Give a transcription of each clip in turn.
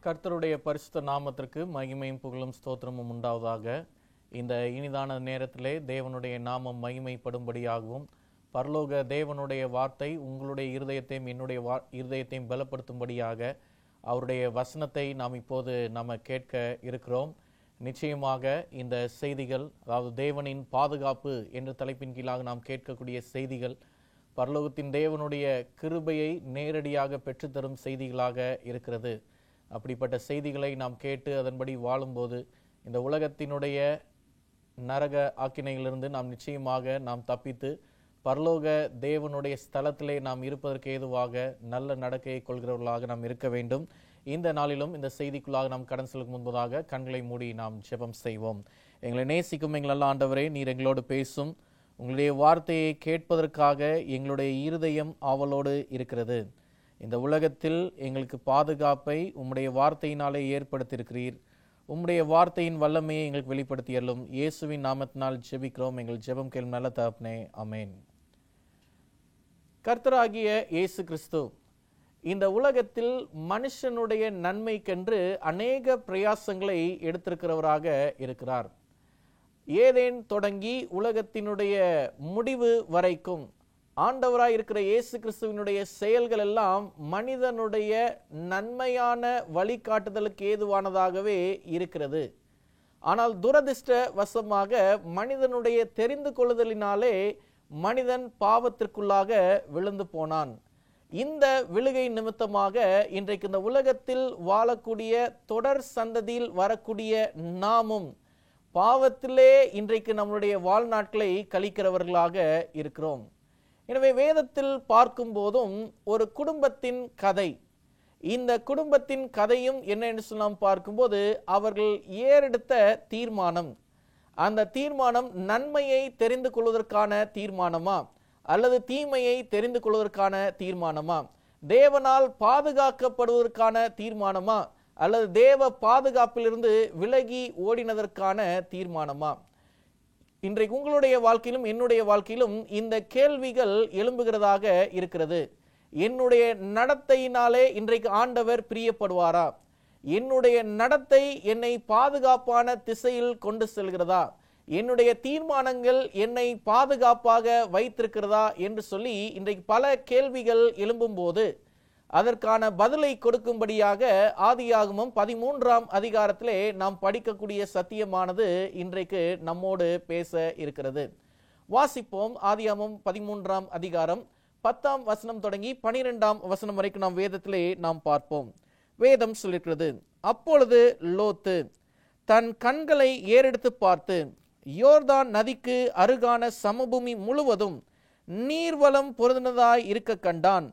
கர்த்தருடைய பரிசுத்த நாமத்திற்கு மகிமையும் புகழும் ஸ்தோத்திரமும் உண்டாவதாக. இந்த இனிதான நேரத்திலே தேவனுடைய நாமம் மகிமைப்படும்படியாகவும், பரலோக தேவனுடைய வார்த்தை உங்களுடைய இருதயத்தையும் என்னுடைய இருதயத்தையும் பலப்படுத்தும்படியாக அவருடைய வசனத்தை நாம் இப்போது கேட்க இருக்கிறோம். நிச்சயமாக இந்த செய்திகள், அதாவது தேவனின் பாதுகாப்பு என்ற தலைப்பின் கீழாக நாம் கேட்கக்கூடிய செய்திகள் பரலோகத்தின் தேவனுடைய கிருபையை நேரடியாக பெற்றுத்தரும் செய்திகளாக இருக்கிறது. அப்படிப்பட்ட செய்திகளை நாம் கேட்டு அதன்படி வாழும்போது இந்த உலகத்தினுடைய நரக ஆக்கினையிலிருந்து நாம் நிச்சயமாக தப்பித்து பரலோக தேவனுடைய ஸ்தலத்திலே நாம் இருப்பதற்கு ஏதுவாக நல்ல நடக்கையை கொள்கிறவர்களாக நாம் இருக்க வேண்டும். இந்த நாளிலும் இந்த செய்திக்குள்ளாக நாம் கடன் செல்லும் முன்பதாக கண்களை மூடி நாம் ஜெபம் செய்வோம். எங்களை நேசிக்கும் எங்கள் நல்ல ஆண்டவரே, நீர் எங்களோடு பேசும். உங்களுடைய வார்த்தையை கேட்பதற்காக எங்களுடைய இருதயம் ஆவலோடு இருக்கிறது. இந்த உலகத்தில் எங்களுக்கு பாதுகாப்பை உம்முடைய வார்த்தையினாலே ஏற்படுத்தியிருக்கிறீர். உம்முடைய வார்த்தையின் வல்லமையை எங்களுக்கு வெளிப்படுத்தியல்லும். இயேசுவின் நாமத்தினால் ஜெபிக்கிறோம். எங்கள் ஜெபம் கேளும் நல்ல தகப்பனே, ஆமென். கர்த்தராகிய இயேசு கிறிஸ்து இந்த உலகத்தில் மனுஷனுடைய நன்மைக்கென்று அநேக பிரயாசங்களை எடுத்திருக்கிறவராக இருக்கிறார். ஏதேன் தொடங்கி உலகத்தினுடைய முடிவு வரைக்கும் ஆண்டவராய் இருக்கிற இயேசு கிறிஸ்துவினுடைய செயல்கள் எல்லாம் மனிதனுடைய நன்மையான வழிகாட்டுதலுக்கு ஏதுவானதாகவே இருக்கிறது. ஆனால் துரதிர்ஷ்டவசமாக மனிதனுடைய தெரிந்து கொள்ளுதலினாலே மனிதன் பாவத்திற்குள்ளாக விழுந்து போனான். இந்த விழுகை நிமித்தமாக இன்றைக்கு இந்த உலகத்தில் வாழக்கூடிய தொடர் சந்ததியில் வரக்கூடிய நாமும் பாவத்திலே இன்றைக்கு நம்முடைய வாழ்நாட்களை கழிக்கிறவர்களாக இருக்கிறோம். எனவே வேதத்தில் பார்க்கும் போதும் ஒரு குடும்பத்தின் கதை, இந்த குடும்பத்தின் கதையும் என்ன என்று நாம் பார்க்கும்போது அவர்கள் ஏறெடுத்த தீர்மானம், அந்த தீர்மானம் நன்மையை தெரிந்து கொள்வதற்கான தீர்மானமா அல்லது தீமையை தெரிந்து கொள்வதற்கான தீர்மானமா, தேவனால் பாதுகாக்கப்படுவதற்கான தீர்மானமா அல்லது தேவ பாதுகாப்பிலிருந்து விலகி ஓடினதற்கான தீர்மானமா? இன்றைக்கு உங்களுடைய வாழ்க்கையிலும் என்னுடைய வாழ்க்கையிலும் இந்த கேள்விகள் எழும்புகிறதாக இருக்கிறது. என்னுடைய நடத்தையினாலே இன்றைக்கு ஆண்டவர் பிரியப்படுவாரா? என்னுடைய நடத்தை என்னை பாதுகாப்பான திசையில் கொண்டு செல்கிறதா? என்னுடைய தீர்மானங்கள் என்னை பாதுகாப்பாக வைத்திருக்கிறதா என்று சொல்லி இன்றைக்கு பல கேள்விகள் எழும்பும் போது அதற்கான பதிலை கொடுக்கும்படியாக ஆதியாகமம் 13ஆம் அதிகாரத்திலே நாம் படிக்கக்கூடிய சத்தியமானது இன்றைக்கு நம்மோடு பேச இருக்கிறது. வாசிப்போம். ஆதியாகமம் 13ஆம் அதிகாரம் 10ஆம் வசனம் தொடங்கி 12ஆம் வசனம் வரைக்கும் நாம் வேதத்திலே நாம் பார்ப்போம். வேதம் சொல்லிருக்கிறது, அப்பொழுது லோத்து தன் கண்களை ஏறெடுத்து பார்த்து யோர்தான் நதிக்கு அருகான சமபூமி முழுவதும் நீர்வளம் பொருந்தினதாய் இருக்க கண்டான்.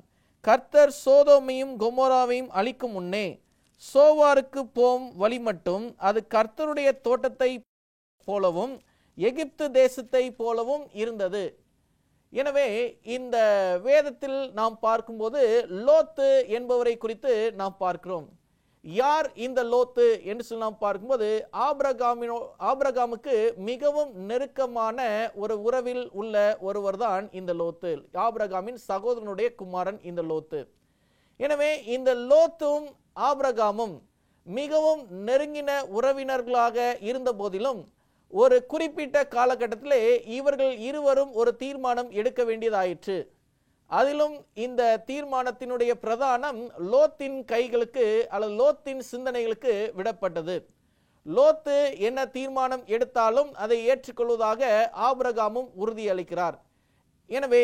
கர்த்தர் சோதோமையும் கொமோராவையும் அழிக்கும் முன்னே சோவாருக்கு போம் வழி மட்டும் அது கர்த்தருடைய தோட்டத்தை போலவும் எகிப்து தேசத்தை போலவும் இருந்தது. எனவே இந்த வேதத்தில் நாம் பார்க்கும்போது லோத்து என்பவரை குறித்து நாம் பார்க்கிறோம். யார் இந்த லோத்து என்று சொல்லி நாம் பார்க்கும்போது ஆபிரகாமுக்கு மிகவும் நெருக்கமான ஒரு உறவில் உள்ள ஒருவர் தான் இந்த லோத்து. ஆபிரகாமின் சகோதரனுடைய குமாரன் இந்த லோத்து. எனவே இந்த லோத்தும் ஆபிரகாமும் மிகவும் நெருங்கின உறவினர்களாக இருந்த போதிலும் ஒரு குறிப்பிட்ட காலகட்டத்திலே இவர்கள் இருவரும் ஒரு தீர்மானம் எடுக்க வேண்டியதாயிற்று. அதிலும் இந்த தீர்மானத்தினுடைய பிரதானம் லோத்தின் கைகளுக்கு அல்லது லோத்தின் சிந்தனைகளுக்கு விடப்பட்டது. லோத்து என்ன தீர்மானம் எடுத்தாலும் அதை ஏற்றுக்கொள்வதாக ஆபிரகாமும் உறுதியளிக்கிறார். எனவே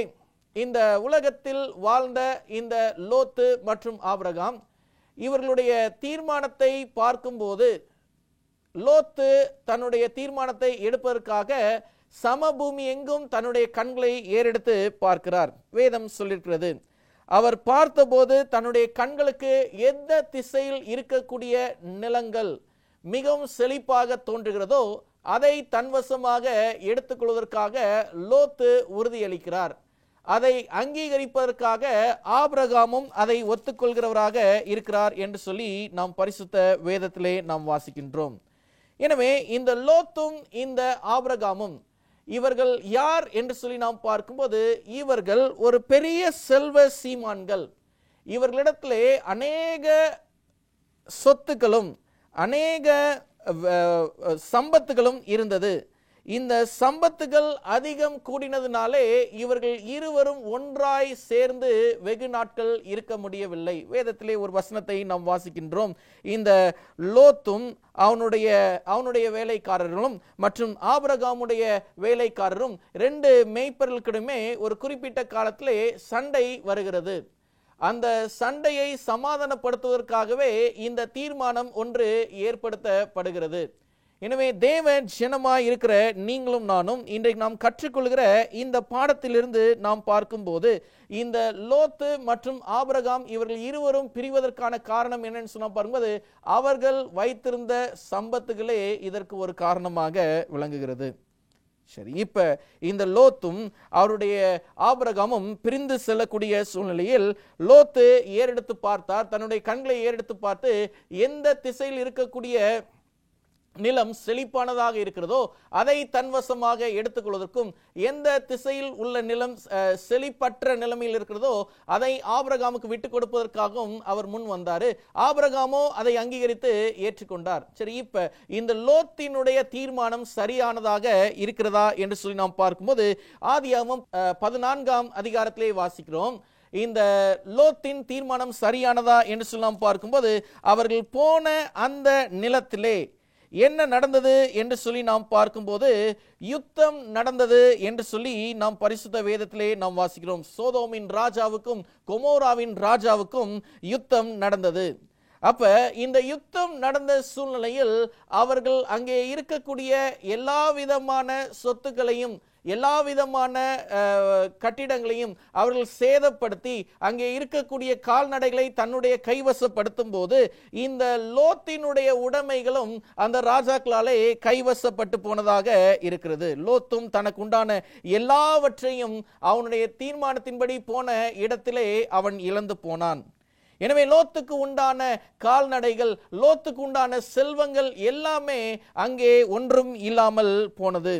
இந்த உலகத்தில் வாழ்ந்த இந்த லோத்து மற்றும் ஆபிரகாம் இவர்களுடைய தீர்மானத்தை பார்க்கும்போது லோத்து தன்னுடைய தீர்மானத்தை எடுப்பதற்காக சமபூமி எங்கும் தன்னுடைய கண்களை ஏறெடுத்து பார்க்கிறார். வேதம் சொல்லிருக்கிறது, அவர் பார்த்தபோது தன்னுடைய கண்களுக்கு எந்த திசையில் இருக்கக்கூடிய நிலங்கள் மிகவும் செழிப்பாக தோன்றுகிறதோ அதை தன்வசமாக எடுத்துக்கொள்வதற்காக லோத்து உறுதியளிக்கிறார். அதை அங்கீகரிப்பதற்காக ஆபிரகாமும் அதை ஒத்துக்கொள்கிறவராக இருக்கிறார் என்று சொல்லி நாம் பரிசுத்த வேதத்திலே நாம் வாசிக்கின்றோம். எனவே இந்த லோத்தும் இந்த ஆபிரகாமும் இவர்கள் யார் என்று சொல்லி நாம் பார்க்கும்போது இவர்கள் ஒரு பெரிய செல்வ சீமான்கள். இவர்களிடத்திலே அநேக சொத்துக்களும் அநேக சம்பத்துகளும் இருந்தது. இந்த சம்பத்துகள் அதிகம் கூடினதுனாலே இவர்கள் இருவரும் ஒன்றாய் சேர்ந்து வெகு நாட்கள் இருக்க முடியவில்லை. வேதத்திலே ஒரு வசனத்தை நாம் வாசிக்கின்றோம். இந்த லோத்தும் அவனுடைய வேலைக்காரர்களும் மற்றும் ஆபிரகாமுடைய வேலைக்காரரும் 2 மேய்ப்பர்களுக்கிடமே ஒரு குறிப்பிட்ட காலத்திலே சண்டை வருகிறது. அந்த சண்டையை சமாதானப்படுத்துவதற்காகவே இந்த தீர்மானம் ஒன்று ஏற்படுத்தப்படுகிறது. எனவே தேவ ஜனமாய் இருக்கிற நீங்களும் நானும் இன்றைக்கு நாம் கற்றுக்கொள்கிற இந்த பாடத்திலிருந்து நாம் பார்க்கும்போது இந்த லோத்து மற்றும் ஆபிரகாம் இவர்கள் இருவரும் பிரிவதற்கான காரணம் என்னன்னு சொன்னா பாரும்போது அவர்கள் வைத்திருந்த சம்பத்துகளே இதற்கு ஒரு காரணமாக விளங்குகிறது. சரி, இப்ப இந்த லோத்தும் அவருடைய ஆபிரகாமும் பிரிந்து செல்லக்கூடிய சூழ்நிலையில் லோத்து ஏறெடுத்து பார்த்தார். தன்னுடைய கண்களை ஏறெடுத்து பார்த்து எந்த திசையில் இருக்கக்கூடிய நிலம் செழிப்பானதாக இருக்கிறதோ அதை தன்வசமாக எடுத்துக்கொள்வதற்கும், எந்த திசையில் உள்ள நிலம் செழிப்பற்ற நிலைமையில் இருக்கிறதோ அதை ஆபிரகாமுக்கு விட்டு கொடுப்பதற்காகவும் அவர் முன் வந்தாரு. ஆபிரகாமோ அதை அங்கீகரித்து ஏற்றுக்கொண்டார். சரி, இப்ப இந்த லோத்தினுடைய தீர்மானம் சரியானதாக இருக்கிறதா என்று சொல்லி நாம் பார்க்கும்போது ஆதியாகமம் 14ஆம் அதிகாரத்திலே வாசிக்கிறோம். இந்த லோத்தின் தீர்மானம் சரியானதா என்று சொல்லி நாம் பார்க்கும்போது அவர்கள் போன அந்த நிலத்திலே என்ன நடந்தது என்று சொல்லி நாம் பார்க்கும்போது யுத்தம் நடந்தது என்று சொல்லி நாம் பரிசுத்த வேதத்திலே நாம் வாசிக்கிறோம். சோதோமின் ராஜாவுக்கும் கொமோராவின் ராஜாவுக்கும் யுத்தம் நடந்தது. அப்ப இந்த யுத்தம் நடந்த சூழ்நிலையில் அவர்கள் அங்கே இருக்கக்கூடிய எல்லா விதமான சொத்துக்களையும் எல்லா விதமான கட்டிடங்களையும் அவர்கள் சேதப்படுத்தி அங்கே இருக்கக்கூடிய கால்நடைகளை தன்னுடைய கைவசப்படுத்தும் போது இந்த லோத்தினுடைய உடைமைகளும் அந்த ராஜாக்களாலே கைவசப்பட்டு போனதாக இருக்கிறது. லோத்தும் தனக்கு உண்டான எல்லாவற்றையும் அவனுடைய தீர்மானத்தின்படி போன இடத்திலே அவன் இழந்து போனான். எனவே லோத்துக்கு உண்டான கால்நடைகள், லோத்துக்கு உண்டான செல்வங்கள் எல்லாமே அங்கே ஒன்றும் இல்லாமல் போனது.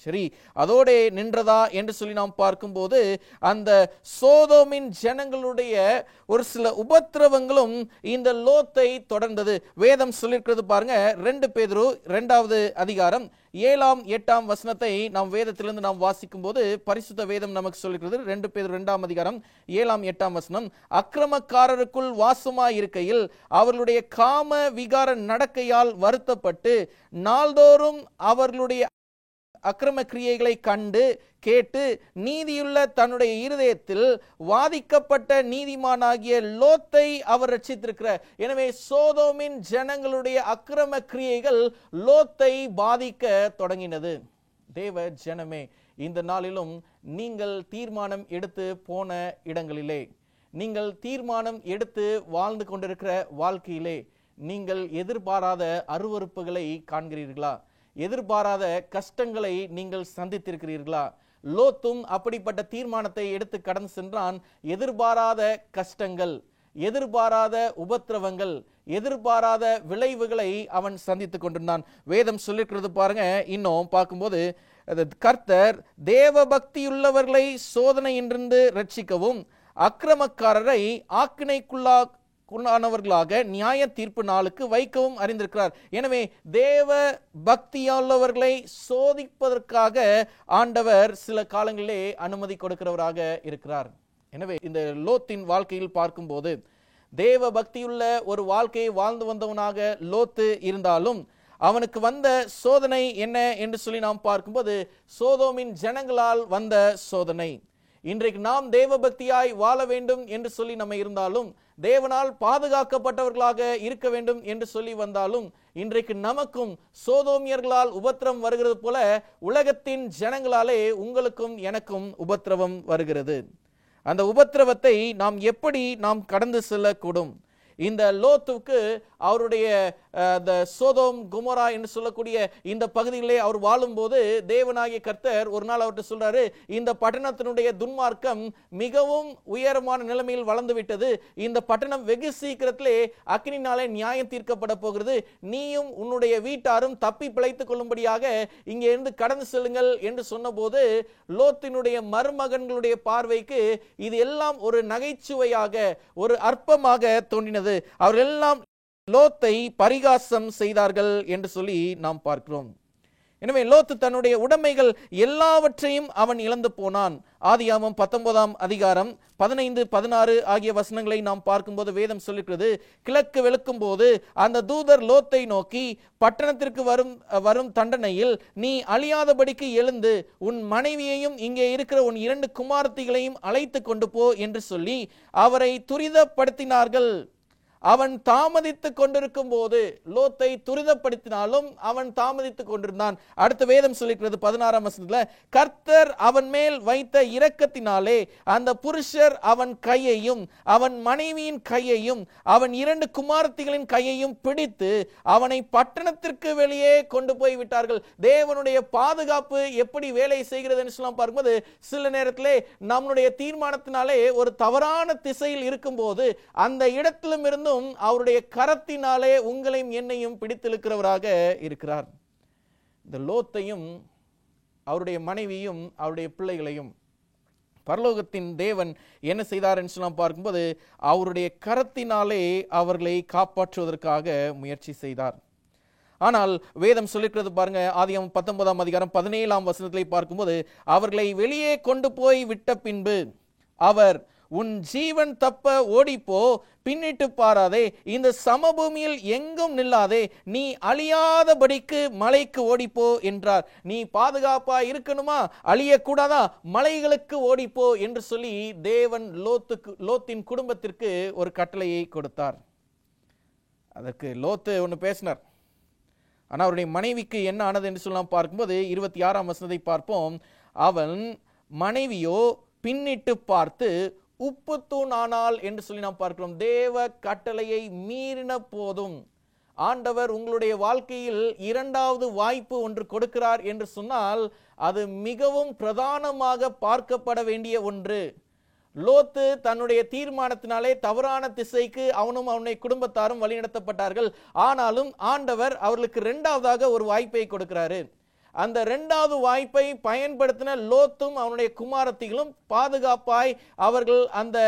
சரி, அதோட நின்றதா என்று சொல்லி நாம் பார்க்கும்போது அந்த சோதோமின் ஜனங்களுடைய ஒரு சில உபத்திரவங்களும் இந்த லோத்தை தொடர்ந்தது. வேதம் சொல்லியிருக்கிறது பாருங்க. 2 பேதுரு 2வது அதிகாரம் 7ஆம் 8ஆம் வசனத்தை நாம் வேதத்திலிருந்து நாம் வாசிக்கும் போது பரிசுத்த வேதம் நமக்கு சொல்லிருக்கிறது. 2 பேதுரு 2ஆம் அதிகாரம் 7ஆம் 8ஆம் வசனம், அக்கிரமக்காரருக்குள் வாசமாய் இருக்கையில் அவர்களுடைய காம விகார நடக்கையால் வருத்தப்பட்டு நாள்தோறும் அவர்களுடைய அக்கிரம கிரியைகளை கண்டு கேட்டு நீதியுள்ள தன்னுடைய இருதயத்தில் வாதிக்கப்பட்ட நீதிமானாகிய லோத்தை அவர் ரட்சித்திருக்கிறார். எனவே சோதோமின் ஜனங்களுடைய அக்கிரம கிரியைகள் லோத்தை பாதிக்க தொடங்கினது. தேவ ஜனமே, இந்த நாளிலும் நீங்கள் தீர்மானம் எடுத்து போன இடங்களிலே, நீங்கள் தீர்மானம் எடுத்து வாழ்ந்து கொண்டிருக்கிற வாழ்க்கையிலே நீங்கள் எதிர்பாராத அருவருப்புகளை காண்கிறீர்களா? எதிர்பாராத கஷ்டங்களை நீங்கள் சந்தித்திருக்கிறீர்களா? லோத்தும் அப்படிப்பட்ட தீர்மானத்தை எடுத்து கடந்து சென்றான். எதிர்பாராத கஷ்டங்கள், எதிர்பாராத உபத்திரவங்கள், எதிர்பாராத விளைவுகளை அவன் சந்தித்துக் கொண்டிருந்தான். வேதம் சொல்லிருக்கிறது பாருங்க. இன்னும் பார்க்கும்போது கர்த்தர் தேவ பக்தியுள்ளவர்களை சோதனையின்றிருந்து ரட்சிக்கவும் அக்கிரமக்காரரை ஆக்கினைக்குள்ளானவர்களாக நியாய தீர்ப்பு நாளுக்கு வைக்கவும் அறிந்திருக்கிறார். எனவே தேவ பக்தியுள்ளவர்களை சோதிப்பதற்காக ஆண்டவர் சில காலங்களிலே அனுமதி கொடுக்கிறவராக இருக்கிறார். எனவே இந்த லோத்தின் வாழ்க்கையில் பார்க்கும்போது தேவ பக்தியுள்ள ஒரு வாழ்க்கையை வாழ்ந்து வந்தவனாக லோத்து இருந்தாலும் அவனுக்கு வந்த சோதனை என்ன என்று சொல்லி நாம் பார்க்கும்போது சோதோமின் ஜனங்களால் வந்த சோதனை. இன்றைக்கு நாம் தேவ பக்தியாய் வாழ வேண்டும் என்று சொல்லி நம்ம இருந்தாலும், தேவனால் பாதுகாக்கப்பட்டவர்களாக இருக்க வேண்டும் என்று சொல்லி வந்தாலும், இன்றைக்கு நமக்கும் சோதோமியர்களால் உபத்திரம் வருகிறது போல உலகத்தின் ஜனங்களாலே உங்களுக்கும் எனக்கும் உபத்திரவம் வருகிறது. அந்த உபத்திரவத்தை நாம் எப்படி நாம் கடந்து செல்லக்கூடும்? இந்த லோத்துக்கு அவருடைய சோதோம் குமோரா என்று சொல்லக்கூடிய இந்த பகுதியிலே அவர் வாழும்போது தேவனாகிய கர்த்தர் ஒரு நாள் அவர்கிட்ட சொல்றாரு, இந்த பட்டணத்தினுடைய துன்மார்க்கம் மிகவும் உயரமான நிலைமையில் வளர்ந்து விட்டது. இந்த பட்டணம் வெகு சீக்கிரத்திலே அக்கினினாலே நியாயம் தீர்க்கப்பட போகிறது. நீயும் உன்னுடைய வீட்டாரும் தப்பி பிழைத்துக் கொள்ளும்படியாக இங்கே இருந்து கடந்து செல்லுங்கள் என்று சொன்னபோது லோத்தினுடைய மருமகன்களுடைய பார்வைக்கு இது எல்லாம் ஒரு நகைச்சுவையாக, ஒரு அற்பமாக தோன்றினது. அவர்கள் எல்லாம் லோத்தை பரிகாசம் செய்தார்கள் என்று சொல்லி நாம் பார்க்கிறோம். எனவே லோத்து தன்னுடைய உடைமைகள் எல்லாவற்றையும் அவன் இழந்து போனான். ஆதியாகமம் 19ஆம் அதிகாரம் 15, 16 ஆகிய வசனங்களை நாம் பார்க்கும்போது வேதம் சொல்லிக்கிறது, கிழக்கு வெளுக்கும் போது அந்த தூதர் லோத்தை நோக்கி, பட்டணத்திற்கு வரும் தண்டனையில் நீ அழியாதபடிக்கு எழுந்து உன் மனைவியையும் இங்கே இருக்கிற உன் 2 குமாரத்திகளையும் அழைத்து கொண்டு போ என்று சொல்லி அவரை துரிதப்படுத்தினார்கள். அவன் தாமதித்துக் கொண்டிருக்கும் போது, லோத்தை துரிதப்படுத்தினாலும் அவன் தாமதித்துக் கொண்டிருந்தான். அடுத்த வேதம் சொல்லிக்கிறது 16ஆம் வசனத்துல, கர்த்தர் அவன் மேல் வைத்த இரக்கத்தினாலே அந்த புருஷர் அவன் கையையும் அவன் மனைவியின் கையையும் அவன் 2 குமாரத்திகளின் கையையும் பிடித்து அவனை பட்டணத்திற்கு வெளியே கொண்டு போய் விட்டார்கள். தேவனுடைய பாதுகாப்பு எப்படி வேலை செய்கிறது என்று சொல்லலாம் பார்க்கும்போது, சில நேரத்திலே நம்முடைய தீர்மானத்தினாலே ஒரு தவறான திசையில் இருக்கும் போது அந்த இடத்திலும் இருந்து அவருடைய கரத்தினாலே உங்களையும் என்னையும் பிடித்திருக்கிறவராக இருக்கிறார். இந்த லோத்தையும் அவருடைய மனைவியும் அவருடைய பிள்ளைகளையும் பரலோகத்தின் தேவன் என்ன செய்தார் என்று சொல்லலாம் பார்க்கும்போது, அவருடைய கரத்தினாலே அவர்களை காப்பாற்றுவதற்காக முயற்சி செய்தார். ஆனால் வேதம் சொல்லிக்கிறது பாருங்க, ஆதியாகமம் 19ஆம் அதிகாரம் 17ஆம் வசனத்திலே பார்க்கும்போது, அவர்களை வெளியே கொண்டு போய் விட்ட பின்பு அவர், உன் ஜீவன் தப்ப ஓடிப்போ, பின்னிட்டு பாராதே, இந்த சமபூமியில் எங்கும் நில்லாதே, நீ அழியாதபடிக்கு மலைக்கு ஓடிப்போ என்றார். நீ பாதுகாப்பா இருக்கணுமா, அழியக்கூடாதா, மலைகளுக்கு ஓடிப்போ என்று சொல்லி தேவன் லோத்தின் குடும்பத்திற்கு ஒரு கட்டளையை கொடுத்தார். அதற்கு லோத்து ஒன்று பேசினார். ஆனால் அவருடைய மனைவிக்கு என்ன ஆனது என்று சொல்லலாம் பார்க்கும்போது 26ஆம் வசனத்தை பார்ப்போம். அவன் மனைவியோ பின்னிட்டு பார்த்து உப்பு தூண் ஆனாள் என்று சொல்லி நாம் பார்க்கிறோம். தேவ கட்டளையை மீறின போதும் ஆண்டவர் உங்களுடைய வாழ்க்கையில் 2வது வாய்ப்பு ஒன்று கொடுக்கிறார் என்று சொன்னால் அது மிகவும் பிரதானமாக பார்க்கப்பட வேண்டிய ஒன்று. லோத்து தன்னுடைய தீர்மானத்தினாலே தவறான திசைக்கு அவனும் அவனுடைய குடும்பத்தாரும் வழிநடத்தப்பட்டார்கள். ஆனாலும் ஆண்டவர் அவர்களுக்கு 2வதாக ஒரு வாய்ப்பை கொடுக்கிறாரு. அந்த 2வது வாய்ப்பை பயன்படுத்தின லோத்தும் அவனுடைய குமாரத்திகளும் பாதுகாப்பாய் அவர்கள் அந்த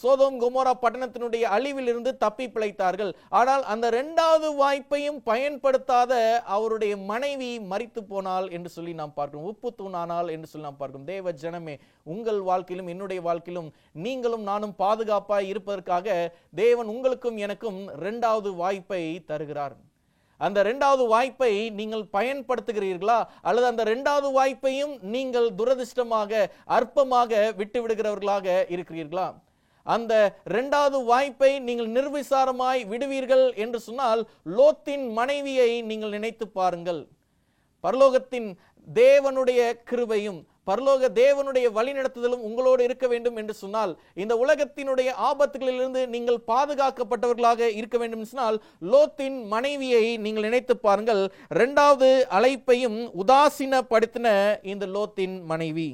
சோதோம் கொமோரா பட்டணத்தினுடைய அழிவில் இருந்து தப்பி பிழைத்தார்கள். ஆனால் அந்த 2வது வாய்ப்பையும் பயன்படுத்தாத அவருடைய மனைவி மரித்து போனாள் என்று சொல்லி நாம் பார்க்கிறோம். உப்பு தூணானாள் என்று சொல்லி நாம் பார்க்கிறோம். தேவ ஜனமே, உங்கள் வாழ்க்கையிலும் என்னுடைய வாழ்க்கையிலும் நீங்களும் நானும் பாதுகாப்பாய் இருப்பதற்காக தேவன் உங்களுக்கும் எனக்கும் 2வது வாய்ப்பை தருகிறார். அந்த 2வது வாய்ப்பை நீங்கள் பயன்படுத்துகிறீர்களா, அல்லது அந்த 2வது வாய்ப்பையும் நீங்கள் துரதிர்ஷ்டமாக அற்பமாக விட்டு விடுகிறவர்களாக இருக்கிறீர்களா? அந்த 2வது வாய்ப்பை நீங்கள் நிர்விசாரமாய் விடுவீர்கள் என்று சொன்னால் லோத்தின் மனைவியை நீங்கள் நினைத்து பாருங்கள். பரலோகத்தின் தேவனுடைய கிருபையும் பரலோக தேவனுடைய வழிநடத்துதலும் உங்களோடு இருக்க வேண்டும் என்று சொன்னால், இந்த உலகத்தினுடைய ஆபத்துகளிலிருந்து நீங்கள் பாதுகாக்கப்பட்டவர்களாக இருக்க வேண்டும் என்று சொன்னால் லோத்தின் மனைவியை நீங்கள் நினைத்து பாருங்கள். 2வது அழைப்பையும் உதாசீனப்படுத்தின இந்த லோத்தின் மனைவி.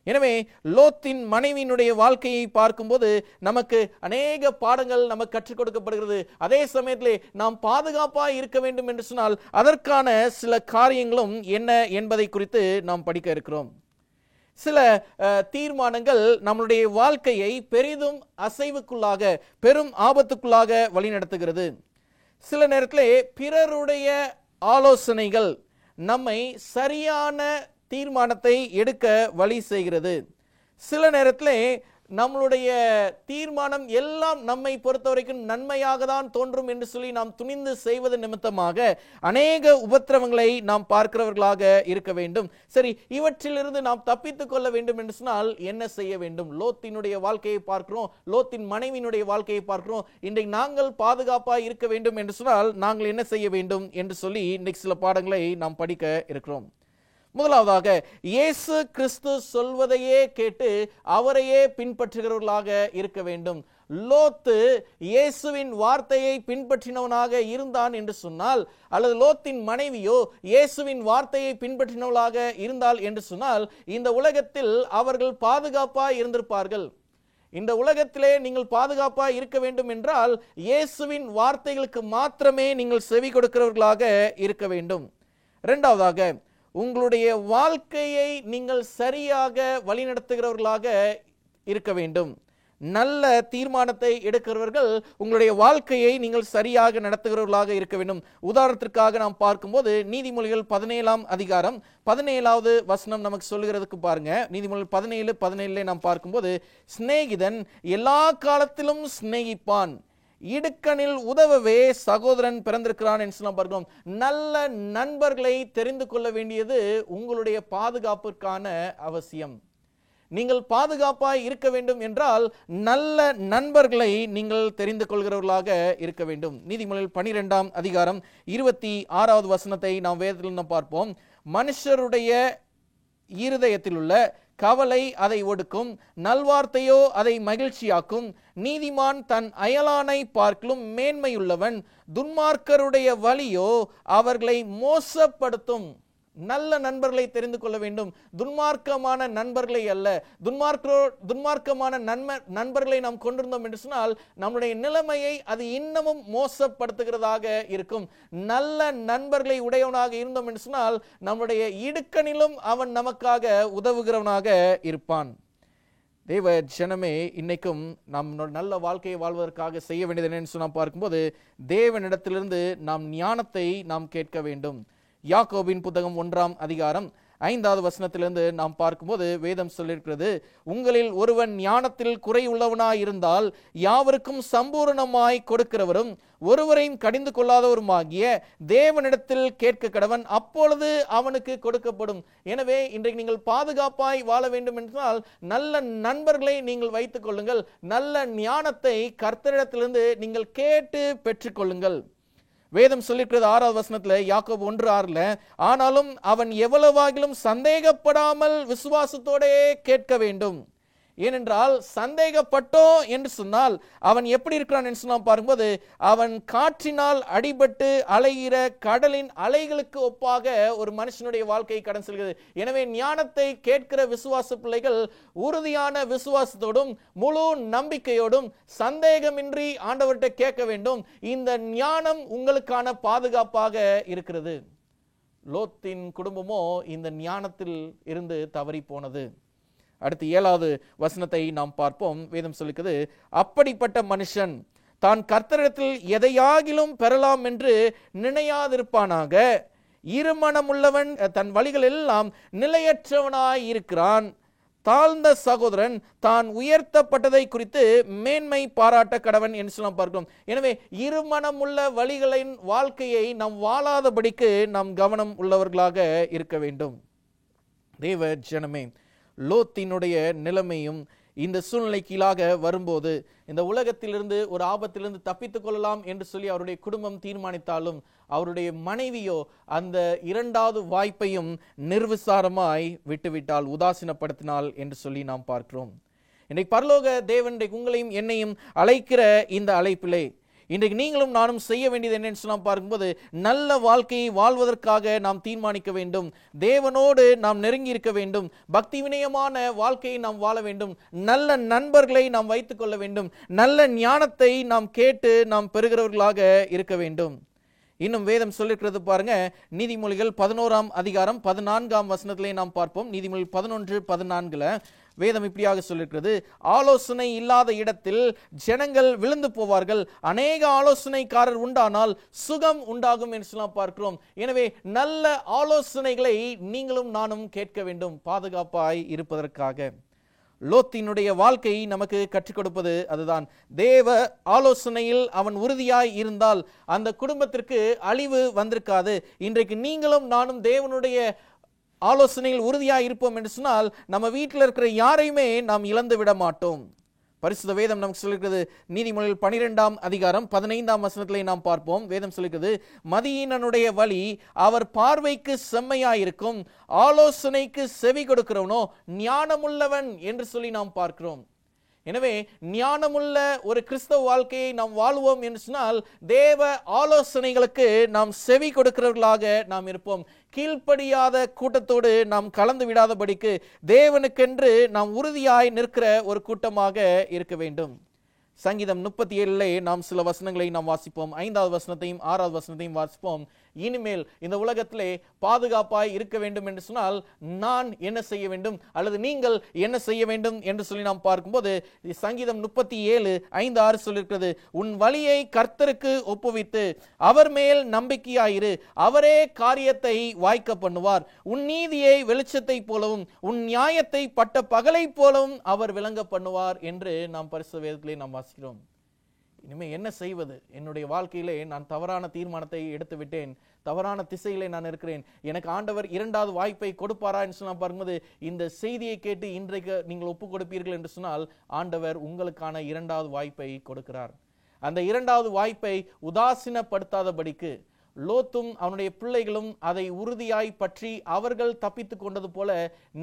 எனவே லோத்தின் மனைவியினுடைய வாழ்க்கையை பார்க்கும்போது நமக்கு அநேக பாடங்கள் நமக்கு கற்றுக் கொடுக்கப்படுகிறது. அதே சமயத்திலே நாம் பாதுகாப்பாக இருக்க வேண்டும் என்று சொன்னால் அதற்கான சில காரியங்களும் என்ன என்பதை குறித்து நாம் படிக்க இருக்கிறோம். சில தீர்மானங்கள் நம்மளுடைய வாழ்க்கையை பெரிதும் அசைவுக்குள்ளாக பெரும் ஆபத்துக்குள்ளாக வழிநடத்துகிறது. சில நேரத்திலே பிறருடைய ஆலோசனைகள் நம்மை சரியான தீர்மானத்தை எடுக்க வழி செய்கிறது. சில நேரத்திலே நம்மளுடைய தீர்மானம் எல்லாம் நம்மை பொறுத்த வரைக்கும் நன்மையாக தான் தோன்றும் என்று சொல்லி நாம் துணிந்து செய்வது நிமித்தமாக அநேக உபத்திரவங்களை நாம் பார்க்கிறவர்களாக இருக்க வேண்டும். சரி, இவற்றிலிருந்து நாம் தப்பித்துக் கொள்ள வேண்டும் என்று சொன்னால் என்ன செய்ய வேண்டும்? லோத்தினுடைய வாழ்க்கையை பார்க்கிறோம், லோத்தின் மனைவியினுடைய வாழ்க்கையை பார்க்கிறோம். இன்றைக்கு நாங்கள் பாதுகாப்பாக இருக்க வேண்டும் என்று சொன்னால் நாங்கள் என்ன செய்ய வேண்டும் என்று சொல்லி இன்றைக்கு சில பாடங்களை நாம் படிக்க இருக்கிறோம். முதலாவதாக, இயேசு கிறிஸ்து சொல்வதையே கேட்டு அவரையே பின்பற்றுகிறவர்களாக இருக்க வேண்டும். லோத்து இயேசுவின் வார்த்தையை பின்பற்றினவனாக இருந்தான் என்று சொன்னால், அல்லது லோத்தின் மனைவியோ இயேசுவின் வார்த்தையை பின்பற்றினவளாக இருந்தால் என்று சொன்னால் இந்த உலகத்தில் அவர்கள் பாதுகாப்பாக இருந்திருப்பார்கள். இந்த உலகத்திலே நீங்கள் பாதுகாப்பாக இருக்க வேண்டும் என்றால் இயேசுவின் வார்த்தைகளுக்கு மாத்திரமே நீங்கள் செவி கொடுக்கிறவர்களாக இருக்க வேண்டும். இரண்டாவதாக, உங்களுடைய வாழ்க்கையை நீங்கள் சரியாக வழிநடத்துகிறவர்களாக இருக்க வேண்டும். நல்ல தீர்மானத்தை எடுக்கிறவர்கள் உங்களுடைய வாழ்க்கையை நீங்கள் சரியாக நடத்துகிறவர்களாக இருக்க வேண்டும். உதாரணத்திற்காக நாம் பார்க்கும்போது நீதிமொழிகள் 17ஆம் அதிகாரம் 17வது வசனம் நமக்கு சொல்லுகிறதுக்கு பாருங்க. நீதிமொழிகள் 17:17 நாம் பார்க்கும்போது, சிநேகிதன் எல்லா காலத்திலும் சிநேகிப்பான், இடுக்கணில் உதவவே சகோதரன் பிறந்திருக்கிறான் என்று நாம் பார்க்கிறோம். நல்ல நண்பர்களை தெரிந்து கொள்ள வேண்டியது உங்களுடைய பாதுகாப்பிற்கான அவசியம். நீங்கள் பாதுகாப்பாய் இருக்க வேண்டும் என்றால் நல்ல நண்பர்களை நீங்கள் தெரிந்து கொள்கிறவர்களாக இருக்க வேண்டும். நீதிமொழிகள் 12ஆம் அதிகாரம் 26வது வசனத்தை நாம் வேதத்தில் நாம் பார்ப்போம். மனுஷருடைய இருதயத்தில் உள்ள கவலை அதை ஒடுக்கும், நல்வார்த்தையோ அதை மகிழ்ச்சியாக்கும். நீதிமான் தன் அயலானை பார்க்கலும் மேன்மையுள்ளவன், துன்மார்க்கருடைய வழியோ அவர்களை மோசப்படுத்தும். நல்ல நண்பர்களை தெரிந்து கொள்ள வேண்டும், துன்மார்க்கமான நண்பர்களை அல்ல. துன்மார்க்கமான நண்பர்களை நாம் கொண்டிருந்தோம் என்று சொன்னால் நம்முடைய நிலைமையை அது இன்னமும் மோசப்படுத்துகிறதாக இருக்கும். நல்ல நண்பர்களை உடையவனாக இருந்தோம் என்று சொன்னால் நம்முடைய இடுக்கணிலும் அவன் நமக்காக உதவுகிறவனாக இருப்பான். தேவ ஜனமே, இன்னைக்கும் நாம் நல்ல வாழ்க்கையை வாழ்வதற்காக செய்ய வேண்டியது என்னன்னு சொன்னா பார்க்கும்போது, தேவனிடத்திலிருந்து நாம் ஞானத்தை நாம் கேட்க வேண்டும். யாக்கோபின் புத்தகம் 1ஆம் அதிகாரம் 5வது வசனத்திலிருந்து நாம் பார்க்கும்போது வேதம் சொல்லியிருக்கிறது, உங்களில் ஒருவன் ஞானத்தில் குறையுள்ளவனாய் இருந்தால் யாவருக்கும் சம்பூர்ணமாய் கொடுக்கிறவரும் ஒருவரையும் கடிந்து கொள்ளாதவருமாகிய தேவனிடத்தில் கேட்க கடவன், அப்பொழுது அவனுக்கு கொடுக்கப்படும். எனவே இன்றைக்கு நீங்கள் பாதுகாப்பாய் வாழ வேண்டும் என்றால் நல்ல நண்பர்களை நீங்கள் வைத்துக் கொள்ளுங்கள். நல்ல ஞானத்தை கர்த்தரிடத்திலிருந்து நீங்கள் கேட்டு பெற்றுக்கொள்ளுங்கள். வேதம் சொல்லிருக்கிறது 6வது வசனத்துல, யாக்கோபு 1:6, ஆனாலும் அவன் எவ்வளவாகிலும் சந்தேகப்படாமல் விசுவாசத்தோட கேட்க வேண்டும். ஏனென்றால் சந்தேகப்பட்டோம் என்று சொன்னால் அவன் எப்படி இருக்கிறான் என்று சொன்னால் பார்க்கும்போது, அவன் காற்றினால் அடிபட்டு அலைகிற கடலின் அலைகளுக்கு ஒப்பாக ஒரு மனுஷனுடைய வாழ்க்கையை கடன் செல்கிறது. எனவே ஞானத்தை கேட்கிற விசுவாச பிள்ளைகள் உறுதியான விசுவாசத்தோடும் முழு நம்பிக்கையோடும் சந்தேகமின்றி ஆண்டவர்கிட்ட கேட்க வேண்டும். இந்த ஞானம் உங்களுக்கான பாதுகாப்பாக இருக்கிறது. லோத்தின் குடும்பமோ இந்த ஞானத்தில் இருந்து தவறி போனது. அடுத்து 7வது வசனத்தை நாம் பார்ப்போம். வேதம் சொல்லுகிறது, அப்படிப்பட்ட மனுஷன் தான் கர்த்தரிடத்தில் எதையாகிலும் பெறலாம் என்று நினையாதிருப்பானாக. இருமனமுள்ளவன் தன் வழிகள் எல்லாம் நிலையற்றவனாய் இருக்கிறான். தாழ்ந்த சகோதரன் தான் உயர்த்தப்பட்டதை குறித்து மேன்மை பாராட்ட கடவன் என்று சொல்லலாம் பார்க்கிறோம். எனவே இருமனமுள்ள வழிகளின் வாழ்க்கையை நாம் வாழாதபடிக்கு நாம் கவனம் உள்ளவர்களாக இருக்க வேண்டும். தேவ ஜனமே, லோத்தினுடைய நிலைமையும் இந்த சூழ்நிலைக்கீழாக வரும்போது இந்த உலகத்திலிருந்து ஒரு ஆபத்திலிருந்து தப்பித்துக் கொள்ளலாம் என்று சொல்லி அவருடைய குடும்பம் தீர்மானித்தாலும் அவருடைய மனைவியோ அந்த 2வது வாய்ப்பையும் நிர்விசாரமாய் விட்டுவிட்டால், உதாசீனப்படுத்தினாள் என்று சொல்லி நாம் பார்க்கிறோம். இன்றைக்கு பரலோக தேவன் உங்களையும் என்னையும் அழைக்கிற இந்த அழைப்பிலே இன்றைக்கு நீங்களும் நானும் செய்ய வேண்டியது என்னன்னு சொன்னா பார்க்கும்போது, நல்ல வாழ்க்கையை வாழ்வதற்காக நாம் தீர்மானிக்க வேண்டும். தேவனோடு நாம் நெருங்கி இருக்க வேண்டும். பக்தி வினயமான வாழ்க்கையை நாம் வாழ வேண்டும். நல்ல நண்பர்களை நாம் வைத்துக் கொள்ள வேண்டும். நல்ல ஞானத்தை நாம் கேட்டு நாம் பெறுகிறவர்களாக இருக்க வேண்டும். இன்னும் வேதம் சொல்லிருக்கிறது பாருங்க. நீதிமொழிகள் 11ஆம் அதிகாரம் 14ஆம் வசனத்திலே நாம் பார்ப்போம். நீதிமொழி 11:14 வேதம் இப்படியாக சொல்லிருக்கிறது, ஆலோசனை இல்லாத இடத்தில் ஜனங்கள் விழுந்து போவார்கள், அநேக ஆலோசனைக்காரர் உண்டானால் சுகம் உண்டாகும் என்று சொல்லி பார்க்கிறோம். எனவே நல்ல ஆலோசனைகளை நீங்களும் நானும் கேட்க வேண்டும், பாதுகாப்பாய் இருப்பதற்காக. லோத்தினுடைய வாழ்க்கை நமக்கு கற்றுக் கொடுப்பது அதுதான். தேவ ஆலோசனையில் அவன் உறுதியாய் இருந்தால் அந்த குடும்பத்திற்கு அழிவு வந்திருக்காது. இன்றைக்கு நீங்களும் நானும் தேவனுடைய ஆலோசனையில் உறுதியாய் இருப்போம் என்று சொன்னால் நம்ம வீட்டில் இருக்கிற யாரையுமே நாம் இழந்து விட மாட்டோம். பரிசுத்த வேதம் நமக்கு சொல்லிருக்கிறது. நீதிமொழிகள் 12ஆம் அதிகாரம் 15ஆம் வசனத்திலே நாம் பார்ப்போம். வேதம் சொல்லிருக்கிறது, மதியீனனுடைய வழி அவர் பார்வைக்கு செம்மையாயிருக்கும், ஆலோசனைக்கு செவி கொடுக்கிறவனோ ஞானமுள்ளவன் என்று சொல்லி நாம் பார்க்கிறோம். எனவே ஞானமுள்ள ஒரு கிறிஸ்தவ வாழ்க்கையை நாம் வாழ்வோம் என்று சொன்னால் தேவ ஆலோசனைகளுக்கு நாம் செவி கொடுக்கிறவர்களாக நாம் இருப்போம். கீழ்ப்படியாத கூட்டத்தோடு நாம் கலந்து விடாதபடிக்கு தேவனுக்கென்று நாம் உறுதியாய் நிற்கிற ஒரு கூட்டமாக இருக்க வேண்டும். சங்கீதம் 37 நாம் சில வசனங்களை நாம் வாசிப்போம். 5வது வசனத்தையும் 6வது வசனத்தையும் வாசிப்போம். இனிமேல் இந்த உலகத்திலே பாதுகாப்பாய் இருக்க வேண்டும் என்று சொன்னால் நான் என்ன செய்ய வேண்டும் அல்லது நீங்கள் என்ன செய்ய வேண்டும் என்று சொல்லி நாம் பார்க்கும்போது சங்கீதம் 37:5-6 சொல்லியிருக்கிறது, உன் வழியை கர்த்தருக்கு ஒப்புவித்து அவர் மேல் நம்பிக்கையாயிரு, அவரே காரியத்தை வாய்க்க பண்ணுவார். உன் நீதியை வெளிச்சத்தை போலவும் உன் நியாயத்தை பட்ட பகலை போலவும் அவர் விளங்க பண்ணுவார் என்று நாம் பரிசுத்த வேதத்திலே நாம் வாசிக்கிறோம். இனிமே என்ன செய்வது? என்னுடைய வாழ்க்கையிலே நான் தவறான தீர்மானத்தை எடுத்து விட்டேன், தவறான திசையிலே நான் இருக்கிறேன், எனக்கு ஆண்டவர் 2வது வாய்ப்பை கொடுப்பாரா என்று சொன்னால் பார்க்கும்போது இந்த செய்தியை கேட்டு இன்றைக்கு நீங்கள் ஒப்பு கொடுப்பீர்கள் என்று சொன்னால் ஆண்டவர் உங்களுக்கான 2வது வாய்ப்பை கொடுக்கிறார். அந்த 2வது வாய்ப்பை உதாசீனப்படுத்தாதபடிக்கு லோத்தும் அவனுடைய பிள்ளைகளும் அதை உறுதியாய் பற்றி அவர்கள் தப்பித்துக் கொண்டது போல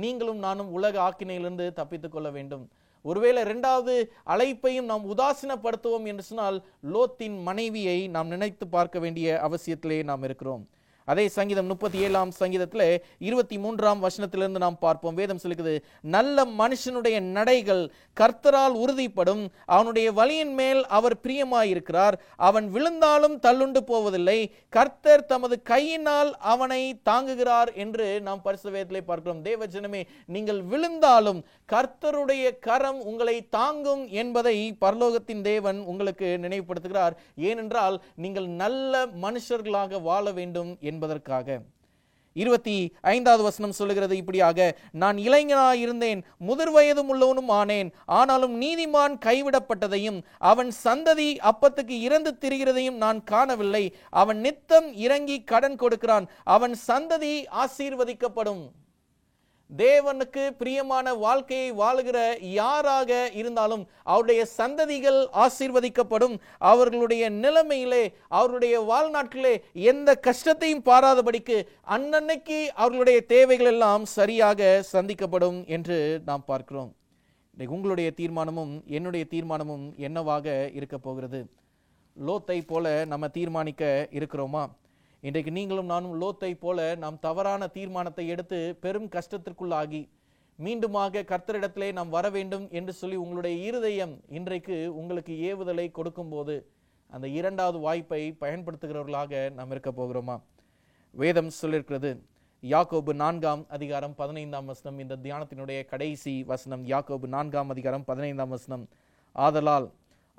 நீங்களும் நானும் உலக ஆக்கினையிலிருந்து தப்பித்துக் கொள்ள வேண்டும். ஒருவேளை 2வது அழைப்பையும் நாம் உதாசீனப்படுத்துவோம் என்று சொன்னால் லோத்தின் மனைவியை நாம் நினைத்து பார்க்க வேண்டிய அவசியத்திலே நாம் இருக்கிறோம். அதே சங்கீதம் 37 சங்கீதத்தில் 23 வசனத்திலிருந்து நாம் பார்ப்போம். வேதம் சொல்லுகிறது, நல்ல மனுஷனுடைய நடைகள் கர்த்தரால் உறுதிப்படும், அவனுடைய வழியின் மேல் அவர் பிரியமாயிருக்கிறார், அவன் விழுந்தாலும் தள்ளுண்டு போவதில்லை, கர்த்தர் தமது கையினால் அவனை தாங்குகிறார் என்று நாம் பரிசுத்த வேதத்திலே பார்க்கிறோம். தேவ ஜனமே, நீங்கள் விழுந்தாலும் கர்த்தருடைய கரம் உங்களை தாங்கும் என்பதை பரலோகத்தின் தேவன் உங்களுக்கு நினைவுபடுத்துகிறார். ஏனென்றால் நீங்கள் நல்ல மனுஷர்களாக வாழ வேண்டும் என்பதற்காக. 25வது வசனம் சொல்லுகிறது இப்படியாக, நான் இளைஞனாய் இருந்தேன், முதிர் வயதும் உள்ளவனும் ஆனேன், ஆனாலும் நீதிமான் கைவிடப்பட்டதையும் அவன் சந்ததி அப்பத்துக்கு இறந்து திரிகிறதையும் நான் காணவில்லை. அவன் நித்தம் இறங்கி கடன் கொடுக்கிறான், அவன் சந்ததி ஆசீர்வதிக்கப்படும். தேவனுக்கு பிரியமான வாழ்க்கையை வாழுகிற யாராக இருந்தாலும் அவருடைய சந்ததிகள் ஆசீர்வதிக்கப்படும். அவர்களுடைய நிலைமையிலே அவர்களுடைய வாழ்நாட்களிலே எந்த கஷ்டத்தையும் பாராதபடிக்கு அன்னன்னைக்கு அவர்களுடைய தேவைகள் எல்லாம் சரியாக சந்திக்கப்படும் என்று நாம் பார்க்கிறோம். உங்களுடைய தீர்மானமும் என்னுடைய தீர்மானமும் என்னவாக இருக்க போகிறது? லோத்தை போல நம்ம தீர்மானிக்க இருக்கிறோமா? இன்றைக்கு நீங்களும் நானும் லோத்தை போல நாம் தவறான தீர்மானத்தை எடுத்து பெரும் கஷ்டத்திற்குள்ளாகி மீண்டுமாக கர்த்தரிடத்திலே நாம் வர வேண்டும் என்று சொல்லி உங்களுடைய இருதயம் இன்றைக்கு உங்களுக்கு ஏவுதலை கொடுக்கும் போது அந்த 2வது வாய்ப்பை பயன்படுத்துகிறவர்களாக நாம் இருக்க போகிறோமா? வேதம் சொல்லியிருக்கிறது, யாக்கோபு 4:15 வசனம், இந்த தியானத்தினுடைய கடைசி வசனம், யாக்கோபு 4:15 ஆதலால்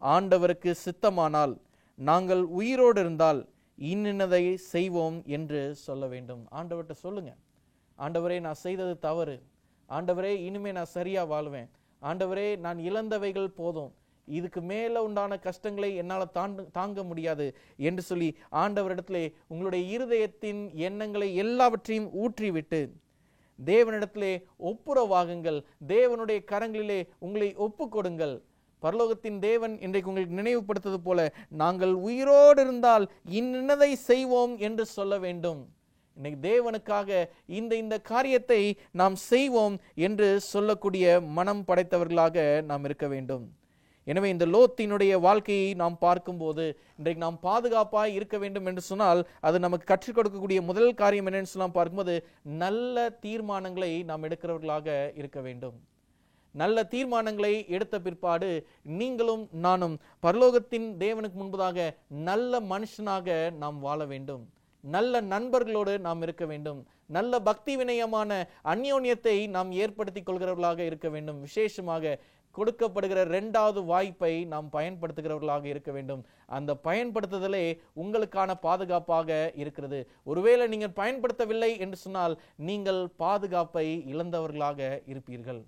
ஆண்டவருக்கு சித்தமானால் நாங்கள் உயிரோடு இருந்தால் இன்னதை செய்வோம் என்று சொல்ல வேண்டும். ஆண்டவர்கிட்ட சொல்லுங்க, ஆண்டவரே நான் செய்தது தவறு, ஆண்டவரே இனிமே நான் சரியா வாழ்வேன், ஆண்டவரே நான் இழந்தவைகள் போதும், இதுக்கு மேல உண்டான கஷ்டங்களை என்னால் தாங்க முடியாது என்று சொல்லி ஆண்டவரிடத்திலே உங்களுடைய இருதயத்தின் எண்ணங்களை எல்லாவற்றையும் ஊற்றிவிட்டு தேவனிடத்திலே ஒப்புரவாகுங்கள், தேவனுடைய கரங்களிலே உங்களை ஒப்பு கொடுங்கள். பரலோகத்தின் தேவன் இன்றைக்கு உங்களுக்கு நினைவுபடுத்தது போல நாங்கள் உயிரோடு இருந்தால் இன்னதை செய்வோம் என்று சொல்ல வேண்டும். இன்னைக்கு தேவனுக்காக இந்த காரியத்தை நாம் செய்வோம் என்று சொல்லக்கூடிய மனம் படைத்தவர்களாக நாம் இருக்க வேண்டும். எனவே இந்த லோத்தினுடைய வாழ்க்கையை நாம் பார்க்கும்போது இன்றைக்கு நாம் பாதுகாப்பாய் இருக்க வேண்டும் என்று சொன்னால் அது நமக்கு கற்றுக் கொடுக்கக்கூடிய முதல் காரியம் என்னன்னு சொல்லலாம் பார்க்கும்போது நல்ல தீர்மானங்களை நாம் எடுக்கிறவர்களாக இருக்க வேண்டும். நல்ல தீர்மானங்களை எடுத்த பிற்பாடு நீங்களும் நானும் பரலோகத்தின் தேவனுக்கு முன்பதாக நல்ல மனுஷனாக நாம் வாழ வேண்டும். நல்ல நண்பர்களோடு நாம் இருக்க வேண்டும். நல்ல பக்தி வினயமான அந்யோன்யத்தை நாம் ஏற்படுத்திக் கொள்கிறவர்களாக இருக்க வேண்டும். விசேஷமாக கொடுக்கப்படுகிற 2வது வாய்ப்பை நாம் பயன்படுத்துகிறவர்களாக இருக்க வேண்டும். அந்த பயன்படுத்துதலே உங்களுக்கான பாதுகாப்பாக இருக்கிறது. ஒருவேளை நீங்கள் பயன்படுத்தவில்லை என்று சொன்னால் நீங்கள் பாதுகாப்பை இழந்தவர்களாக இருப்பீர்கள்.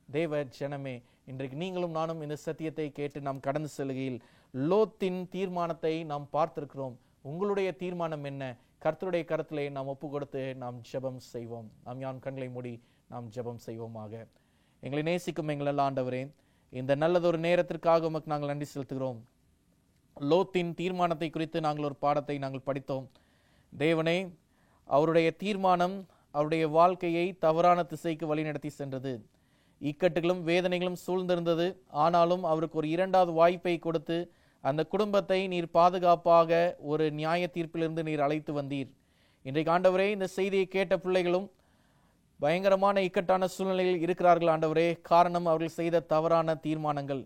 தேவ ஜனமே, இன்றைக்கு நீங்களும் நானும் இந்த சத்தியத்தை கேட்டு நாம் கடந்து செல்கையில் லோத்தின் தீர்மானத்தை நாம் பார்த்திருக்கிறோம். உங்களுடைய தீர்மானம் என்ன? கர்த்தருடைய கரத்திலே நாம் ஒப்பு கொடுத்து நாம் ஜெபம் செய்வோம். நாம் கண்களை மூடி நாம் ஜெபம் செய்வோமாக. எங்களை நேசிக்கும் எங்கள் ஆண்டவரே, இந்த நல்லதொரு நேரத்திற்காக உமக்கு நாங்கள் நன்றி செலுத்துகிறோம். லோத்தின் தீர்மானத்தை குறித்து நாங்கள் ஒரு பாடத்தை நாங்கள் படித்தோம். தேவனே, அவருடைய தீர்மானம் அவருடைய வாழ்க்கையை தவறான திசைக்கு வழிநடத்தி சென்றது. இக்கட்டுகளும் வேதனைகளும் சூழ்ந்திருந்தது. ஆனாலும் அவருக்கு ஒரு 2வது வாய்ப்பை கொடுத்து அந்த குடும்பத்தை நீர் பாதுகாப்பாக ஒரு நியாய தீர்ப்பிலிருந்து நீர் அழைத்து வந்தீர். இன்றைக்கு ஆண்டவரே, இந்த செய்தியை கேட்ட பிள்ளைகளும் பயங்கரமான இக்கட்டான சூழ்நிலையில் இருக்கிறார்கள் ஆண்டவரே. காரணம் அவர்கள் செய்த தவறான தீர்மானங்கள்.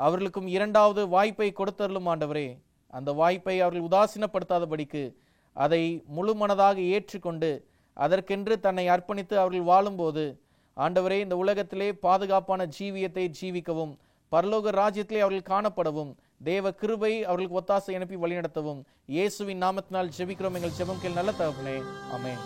அவர்களுக்கும் இரண்டாவது வாய்ப்பை கொடுத்தருளும் ஆண்டவரே. அந்த வாய்ப்பை அவர்கள் உதாசீனப்படுத்தாதபடிக்கு அதை முழு மனதாக ஏற்றுக்கொண்டு அதற்கென்று தன்னை அர்ப்பணித்து அவர்கள் வாழும்போது ஆண்டவரே, இந்த உலகத்திலே பாதுகாப்பான ஜீவியத்தை ஜீவிக்கவும் பரலோக ராஜ்யத்திலே அவர்கள் காணப்படவும் தேவ கிருபை அவர்களுக்கு ஒத்தாசை அனுப்பி வழிநடத்தவும் இயேசுவின் நாமத்தினால் ஜெபிக்கிறோம் எங்கள் ஜெபம் கேள் நல்ல தகப்பனே. ஆமென்.